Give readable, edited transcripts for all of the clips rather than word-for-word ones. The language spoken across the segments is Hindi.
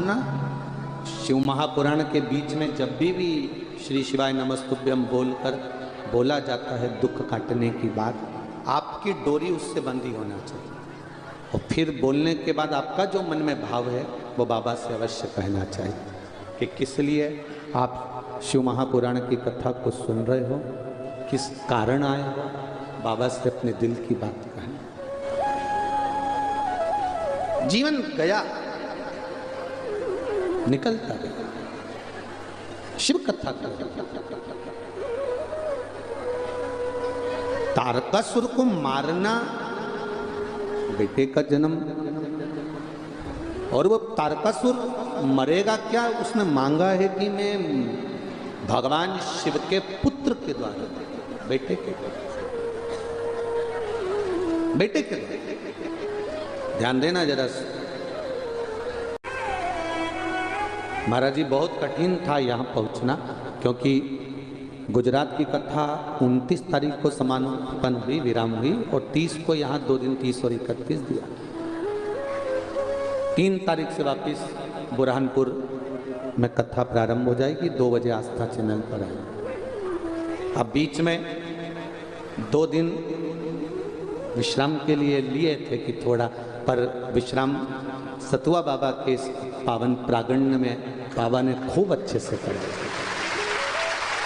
प्रार्थना शिव महापुराण के बीच में जब भी श्री शिवाय नमस्तुभ्यम बोलकर बोला जाता है दुख काटने की बात, आपकी डोरी उससे बंधी होना चाहिए। और फिर बोलने के बाद आपका जो मन में भाव है वो बाबा से अवश्य कहना चाहिए कि किस लिए आप शिव महापुराण की कथा को सुन रहे हो, किस कारण आए हो, बाबा से अपने दिल की बात कहें। जीवन गया, निकलता गया, शिव कथा कर। तारकासुर को मारना, बेटे का जन्म, और वो तारकासुर मरेगा क्या? उसने मांगा है कि मैं भगवान शिव के पुत्र के द्वारा, बेटे के ध्यान देना जरा। महाराज जी बहुत कठिन था यहाँ पहुँचना, क्योंकि गुजरात की कथा 29 तारीख को समापन हुई, विराम हुई, और 30 को यहाँ 2 दिन 30 और 31 दिया। 3 तारीख से वापस बुरहानपुर में कथा प्रारंभ हो जाएगी, 2 बजे आस्था चैनल पर आएगी। अब बीच में 2 दिन विश्राम के लिए लिए थे कि थोड़ा, पर विश्राम सतुआ बाबा के पावन प्रांगण में बाबा ने खूब अच्छे से करा,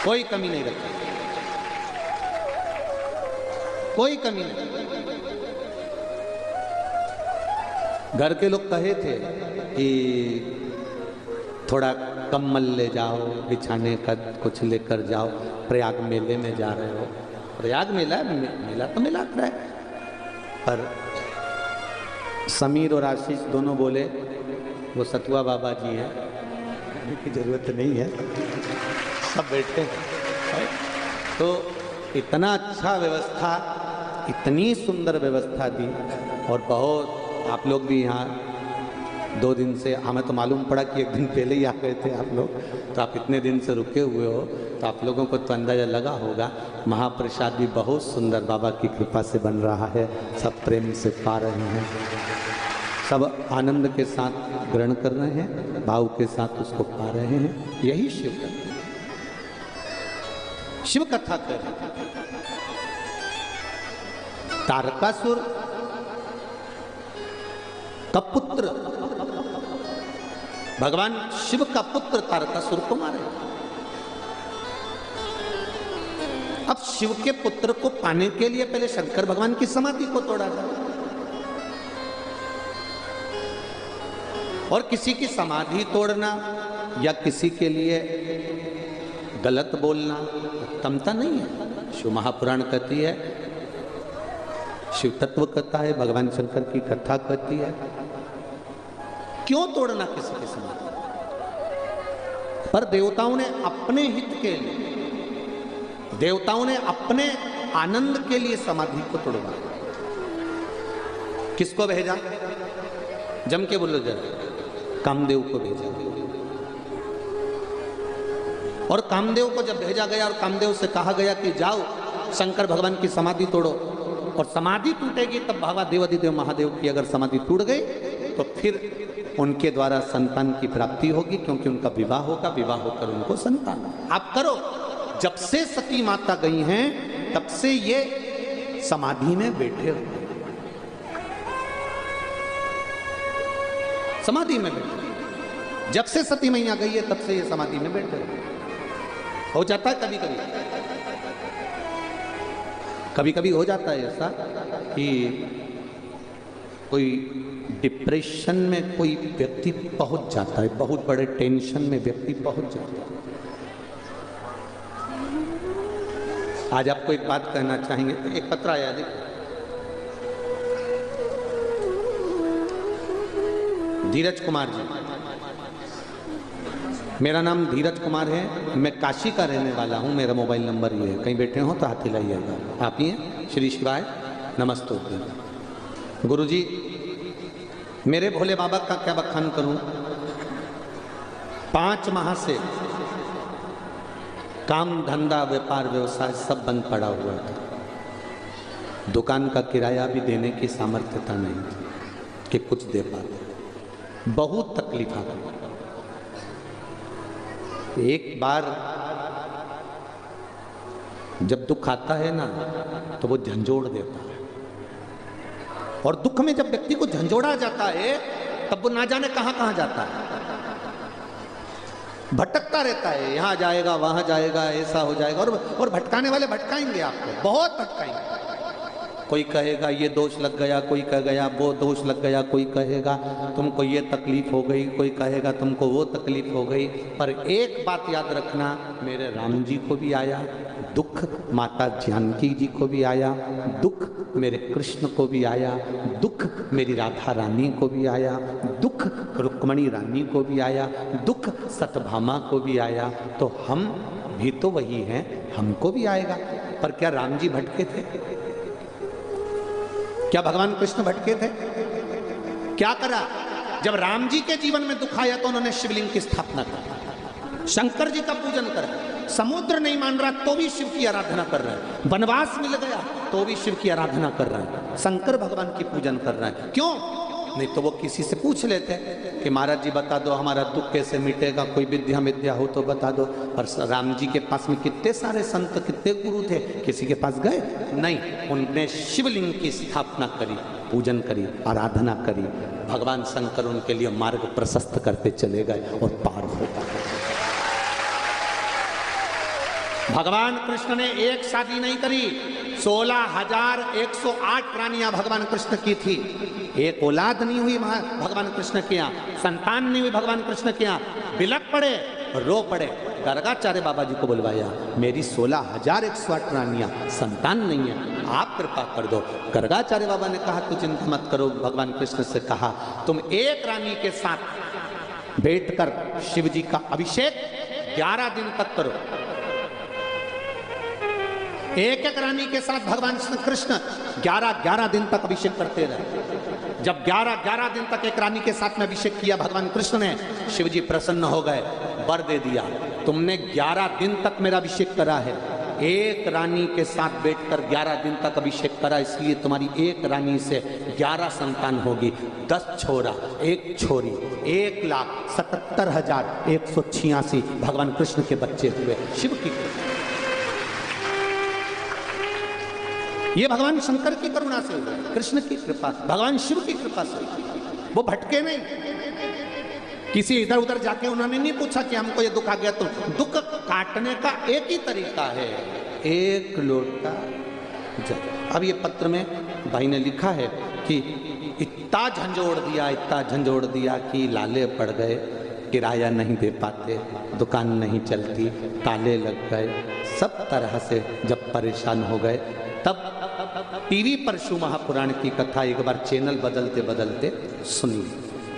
कोई कमी नहीं रखी, कोई कमी नहीं। घर के लोग कहे थे कि थोड़ा कम्बल ले जाओ, बिछाने का कुछ लेकर जाओ, प्रयाग मेले में जा रहे हो। प्रयाग मेला मेला तो मेला है, पर समीर और आशीष दोनों बोले वो सतुआ बाबा जी हैं, की जरूरत नहीं है, सब बैठे हैं। तो इतना अच्छा व्यवस्था, इतनी सुंदर व्यवस्था दी, और बहुत आप लोग भी यहाँ 2 दिन से, हमें तो मालूम पड़ा कि 1 दिन पहले ही आ गए थे आप लोग, तो आप इतने दिन से रुके हुए हो, तो आप लोगों को तो अंदाजा लगा होगा। महाप्रसाद भी बहुत सुंदर बाबा की कृपा से बन रहा है, सब प्रेम से पा रहे हैं, सब आनंद के साथ ग्रहण कर रहे हैं, भाव के साथ उसको पा रहे हैं। यही शिव कथा, शिव कथा कर। तारकासुर का पुत्र, भगवान शिव का पुत्र तारकासुर को मारे। अब शिव के पुत्र को पाने के लिए पहले शंकर भगवान की समाधि को तोड़ा था, और किसी की समाधि तोड़ना या किसी के लिए गलत बोलना उत्तमता नहीं है। शिव महापुराण कहती है, शिव तत्व कथा है, भगवान शंकर की कथा कहती है, क्यों तोड़ना किसी की समाधि? पर देवताओं ने अपने हित के लिए, देवताओं ने अपने आनंद के लिए समाधि को तोड़वाया। किसको भेजा? जम के बोलो जरा, कामदेव को भेजा। और कामदेव को जब भेजा गया और कामदेव से कहा गया कि जाओ शंकर भगवान की समाधि तोड़ो, और समाधि टूटेगी तब भगवान देवाधिदेव महादेव की अगर समाधि टूट गई तो फिर उनके द्वारा संतान की प्राप्ति होगी, क्योंकि उनका विवाह होगा, विवाह होकर उनको संतान। आप करो, जब से सती माता गई हैं तब से ये समाधि में बैठे हुए, समाधि में बैठे। जब से सती मैया गई है तब से ये समाधि में बैठे हुए। हो जाता है कभी कभी, कभी कभी हो जाता है ऐसा कि कोई डिप्रेशन में कोई व्यक्ति पहुंच जाता है, बहुत बड़े टेंशन में व्यक्ति पहुंच जाता है। आज आपको एक बात कहना चाहेंगे, एक पत्र आया, देखो, धीरज कुमार जी, मेरा नाम धीरज कुमार है, मैं काशी का रहने वाला हूँ, मेरा मोबाइल नंबर ये है, कहीं बैठे हो तो हाथ हिलाइएगा। आप ही हैं? श्री शिवाय नमस्तुभ्यम। गुरुजी, मेरे भोले बाबा का क्या बखान करूं? 5 माह से काम धंधा व्यापार व्यवसाय सब बंद पड़ा हुआ था, दुकान का किराया भी देने की सामर्थ्यता नहीं थी कि कुछ दे पाते, बहुत तकलीफ आ गई। एक बार जब दुख आता है ना तो वो झंझोड़ देता है, और दुख में जब व्यक्ति को झंझोड़ा जाता है तब वो ना जाने कहां कहां जाता है, भटकता रहता है, यहां जाएगा वहां जाएगा, ऐसा हो जाएगा। और भटकाने वाले भटकाएंगे आपको, बहुत भटकाएंगे। कोई कहेगा ये दोष लग गया, कोई कह गया वो दोष लग गया, कोई कहेगा तुमको ये तकलीफ हो गई, कोई कहेगा तुमको वो तकलीफ हो गई। पर एक बात याद रखना, मेरे राम जी को भी आया दुख, माता जानकी जी को भी आया दुख, मेरे कृष्ण को भी आया दुख, मेरी राधा रानी को भी आया दुख, रुक्मणी रानी को भी आया दुख, सत्यभामा को भी आया। तो हम भी तो वही हैं, हमको भी आएगा। पर क्या राम जी भटके थे? क्या भगवान कृष्ण भटके थे? क्या करा? जब राम जी के जीवन में दुख आया तो उन्होंने शिवलिंग की स्थापना की, शंकर जी का पूजन करा। समुद्र नहीं मान रहा तो भी शिव की आराधना कर रहा है, वनवास मिल गया तो भी शिव की आराधना कर रहा है, शंकर भगवान की पूजन कर रहा है। क्यों? नहीं तो वो किसी से पूछ लेते कि महाराज जी बता दो हमारा दुख कैसे मिटेगा, कोई विद्या हो तो बता दो। पर राम जी के पास में कितने सारे संत, कितने गुरु थे, किसी के पास गए नहीं। उनने शिवलिंग की स्थापना करी, पूजन करी, आराधना करी। भगवान शंकर उनके लिए मार्ग प्रशस्त करते चले गए और पार होता गया। भगवान कृष्ण ने एक शादी नहीं करी, 16,108 रानियां भगवान कृष्ण की थी। एक औलाद नहीं हुई भगवान कृष्ण के यहाँ, संतान नहीं हुई भगवान कृष्ण के यहाँ। बिलक पड़े, रो पड़े, गर्गाचार्य बाबा जी को बुलवाया, मेरी 16,108 रानियां, संतान नहीं है, आप कृपा कर दो। गर्गाचार्य बाबा ने कहा तू चिंता मत करो। भगवान कृष्ण से कहा तुम एक रानी के साथ बैठकर शिव जी का अभिषेक 11 दिन तक करो। एक एक रानी के साथ भगवान कृष्ण 11 दिन तक अभिषेक करते रहे। जब 11 दिन तक एक रानी के साथ में अभिषेक किया भगवान कृष्ण ने, शिव जी प्रसन्न हो गए, वर दे दिया, तुमने 11 दिन तक मेरा अभिषेक करा है, एक रानी के साथ बैठकर 11 दिन तक अभिषेक करा, इसलिए तुम्हारी एक रानी से 11 संतान होगी, 10 छोरा 1 छोरी, 1,77,186 भगवान कृष्ण के बच्चे हुए। शिव की ये भगवान शंकर की करुणा से हुआ, कृष्ण की कृपा, भगवान शिव की कृपा से। वो भटके नहीं, किसी इधर उधर जाके उन्होंने नहीं पूछा कि हमको ये दुख आ गया। तो दुख काटने का एक ही तरीका है, एक लोटा जल। अब ये पत्र में भाई ने लिखा है कि इतना झंझोड़ दिया कि लाले पड़ गए, किराया नहीं दे पाते, दुकान नहीं चलती, ताले लग गए, सब तरह से जब परेशान हो गए तब टीवी पर शिव महापुराण की कथा एक बार चैनल बदलते बदलते सुनिए।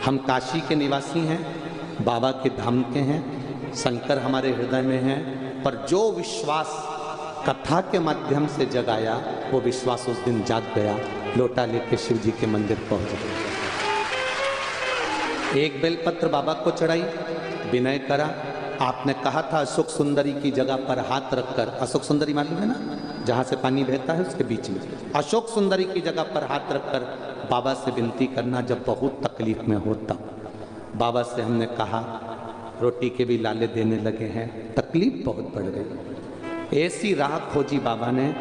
हम काशी के निवासी हैं, बाबा के धाम के हैं, शंकर हमारे हृदय में हैं, पर जो विश्वास कथा के माध्यम से जगाया वो विश्वास उस दिन जाग गया। लोटा लेके शिव जी के मंदिर पहुंच गए, एक बेलपत्र बाबा को चढ़ाई, विनय करा। आपने कहा था अशोक सुंदरी की जगह पर हाथ रखकर, अशोक सुंदरी मालूम है ना, जहाँ से पानी बहता है उसके बीच में, अशोक सुंदरी की जगह पर हाथ रखकर बाबा से विनती करना जब बहुत तकलीफ में होता। बाबा से हमने कहा रोटी के भी लाले देने लगे हैं, तकलीफ बहुत बढ़ गई। ऐसी राह खोजी बाबा ने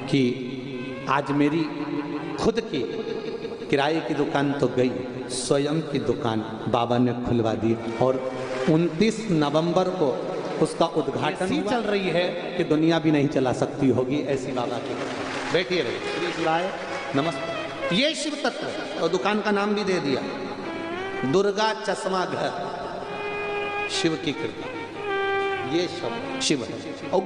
कि आज मेरी खुद की किराए की दुकान तो गई, स्वयं की दुकान बाबा ने खुलवा दी। और 29 नवंबर को उसका उद्घाटन ही चल रही है कि दुनिया भी नहीं चला सकती होगी ऐसी बाबा की। बैठिए रहिए, लाए नमस्ते। ये शिव तत्व है और दुकान का नाम भी दे दिया, दुर्गा चश्मा घर, शिव की कृपा। ये सब शिव है और